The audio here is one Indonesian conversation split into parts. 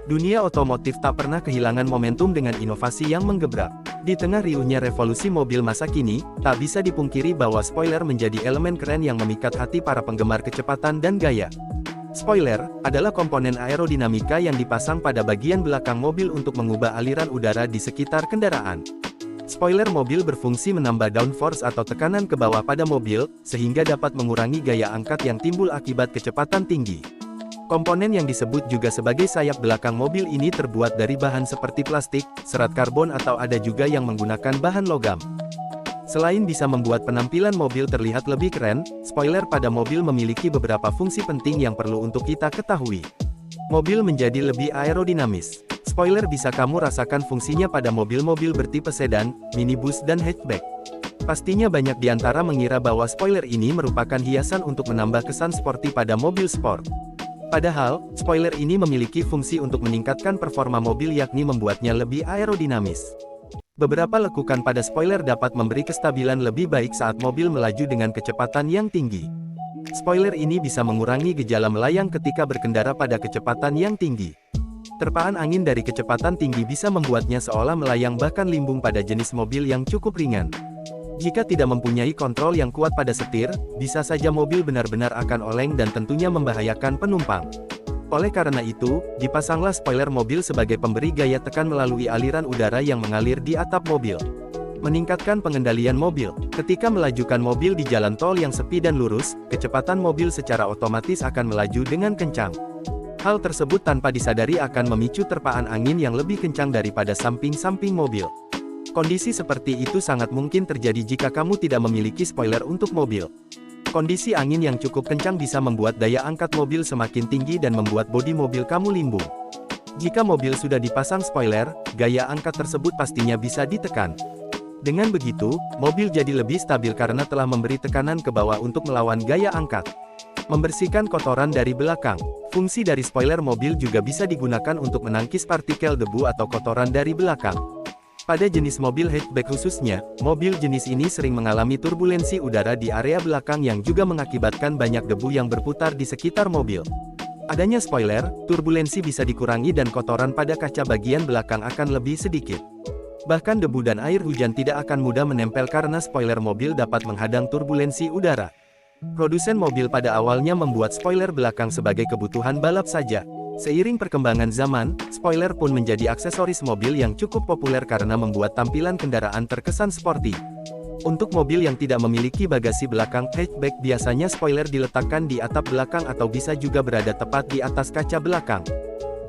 Dunia otomotif tak pernah kehilangan momentum dengan inovasi yang menggebrak. Di tengah riuhnya revolusi mobil masa kini, tak bisa dipungkiri bahwa spoiler menjadi elemen keren yang memikat hati para penggemar kecepatan dan gaya. Spoiler adalah komponen aerodinamika yang dipasang pada bagian belakang mobil untuk mengubah aliran udara di sekitar kendaraan. Spoiler mobil berfungsi menambah downforce atau tekanan ke bawah pada mobil, sehingga dapat mengurangi gaya angkat yang timbul akibat kecepatan tinggi. Komponen yang disebut juga sebagai sayap belakang mobil ini terbuat dari bahan seperti plastik, serat karbon atau ada juga yang menggunakan bahan logam. Selain bisa membuat penampilan mobil terlihat lebih keren, spoiler pada mobil memiliki beberapa fungsi penting yang perlu untuk kita ketahui. Mobil menjadi lebih aerodinamis. Spoiler bisa kamu rasakan fungsinya pada mobil-mobil bertipe sedan, minibus dan hatchback. Pastinya banyak di antara mengira bahwa spoiler ini merupakan hiasan untuk menambah kesan sporty pada mobil sport. Padahal, spoiler ini memiliki fungsi untuk meningkatkan performa mobil yakni membuatnya lebih aerodinamis. Beberapa lekukan pada spoiler dapat memberi kestabilan lebih baik saat mobil melaju dengan kecepatan yang tinggi. Spoiler ini bisa mengurangi gejala melayang ketika berkendara pada kecepatan yang tinggi. Terpaan angin dari kecepatan tinggi bisa membuatnya seolah melayang bahkan limbung pada jenis mobil yang cukup ringan. Jika tidak mempunyai kontrol yang kuat pada setir, bisa saja mobil benar-benar akan oleng dan tentunya membahayakan penumpang. Oleh karena itu, dipasanglah spoiler mobil sebagai pemberi gaya tekan melalui aliran udara yang mengalir di atap mobil. Meningkatkan pengendalian mobil. Ketika melajukan mobil di jalan tol yang sepi dan lurus, kecepatan mobil secara otomatis akan melaju dengan kencang. Hal tersebut tanpa disadari akan memicu terpaan angin yang lebih kencang daripada samping-samping mobil. Kondisi seperti itu sangat mungkin terjadi jika kamu tidak memiliki spoiler untuk mobil. Kondisi angin yang cukup kencang bisa membuat daya angkat mobil semakin tinggi dan membuat bodi mobil kamu limbung. Jika mobil sudah dipasang spoiler, gaya angkat tersebut pastinya bisa ditekan. Dengan begitu, mobil jadi lebih stabil karena telah memberi tekanan ke bawah untuk melawan gaya angkat. Membersihkan kotoran dari belakang. Fungsi dari spoiler mobil juga bisa digunakan untuk menangkis partikel debu atau kotoran dari belakang. Pada jenis mobil hatchback khususnya, mobil jenis ini sering mengalami turbulensi udara di area belakang yang juga mengakibatkan banyak debu yang berputar di sekitar mobil. Adanya spoiler, turbulensi bisa dikurangi dan kotoran pada kaca bagian belakang akan lebih sedikit. Bahkan debu dan air hujan tidak akan mudah menempel karena spoiler mobil dapat menghadang turbulensi udara. Produsen mobil pada awalnya membuat spoiler belakang sebagai kebutuhan balap saja. Seiring perkembangan zaman, spoiler pun menjadi aksesoris mobil yang cukup populer karena membuat tampilan kendaraan terkesan sporty. Untuk mobil yang tidak memiliki bagasi belakang hatchback, biasanya spoiler diletakkan di atap belakang atau bisa juga berada tepat di atas kaca belakang.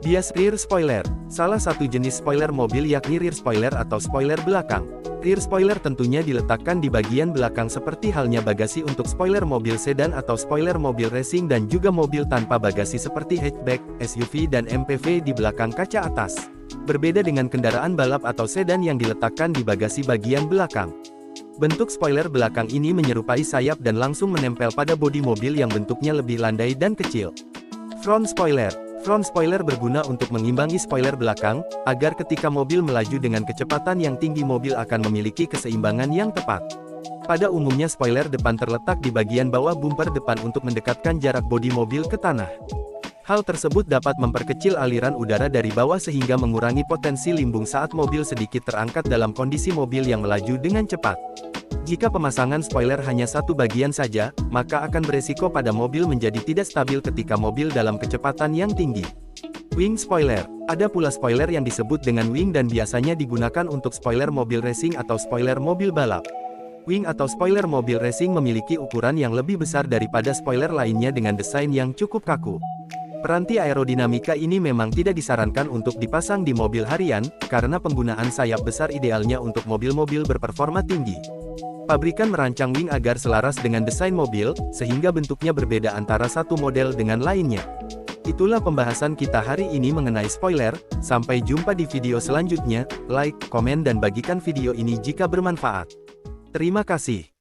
Bias rear spoiler. Salah satu jenis spoiler mobil yakni rear spoiler atau spoiler belakang. Rear spoiler tentunya diletakkan di bagian belakang seperti halnya bagasi untuk spoiler mobil sedan atau spoiler mobil racing dan juga mobil tanpa bagasi seperti hatchback, SUV dan MPV di belakang kaca atas. Berbeda dengan kendaraan balap atau sedan yang diletakkan di bagasi bagian belakang. Bentuk spoiler belakang ini menyerupai sayap dan langsung menempel pada bodi mobil yang bentuknya lebih landai dan kecil. Front spoiler. Front spoiler berguna untuk mengimbangi spoiler belakang, agar ketika mobil melaju dengan kecepatan yang tinggi mobil akan memiliki keseimbangan yang tepat. Pada umumnya spoiler depan terletak di bagian bawah bumper depan untuk mendekatkan jarak bodi mobil ke tanah. Hal tersebut dapat memperkecil aliran udara dari bawah sehingga mengurangi potensi limbung saat mobil sedikit terangkat dalam kondisi mobil yang melaju dengan cepat. Jika pemasangan spoiler hanya satu bagian saja, maka akan beresiko pada mobil menjadi tidak stabil ketika mobil dalam kecepatan yang tinggi. Wing spoiler. Ada pula spoiler yang disebut dengan wing dan biasanya digunakan untuk spoiler mobil racing atau spoiler mobil balap. Wing atau spoiler mobil racing memiliki ukuran yang lebih besar daripada spoiler lainnya dengan desain yang cukup kaku. Peranti aerodinamika ini memang tidak disarankan untuk dipasang di mobil harian, karena penggunaan sayap besar idealnya untuk mobil-mobil berperforma tinggi. Pabrikan merancang wing agar selaras dengan desain mobil, sehingga bentuknya berbeda antara satu model dengan lainnya. Itulah pembahasan kita hari ini mengenai spoiler. Sampai jumpa di video selanjutnya. Like, komen dan bagikan video ini jika bermanfaat. Terima kasih.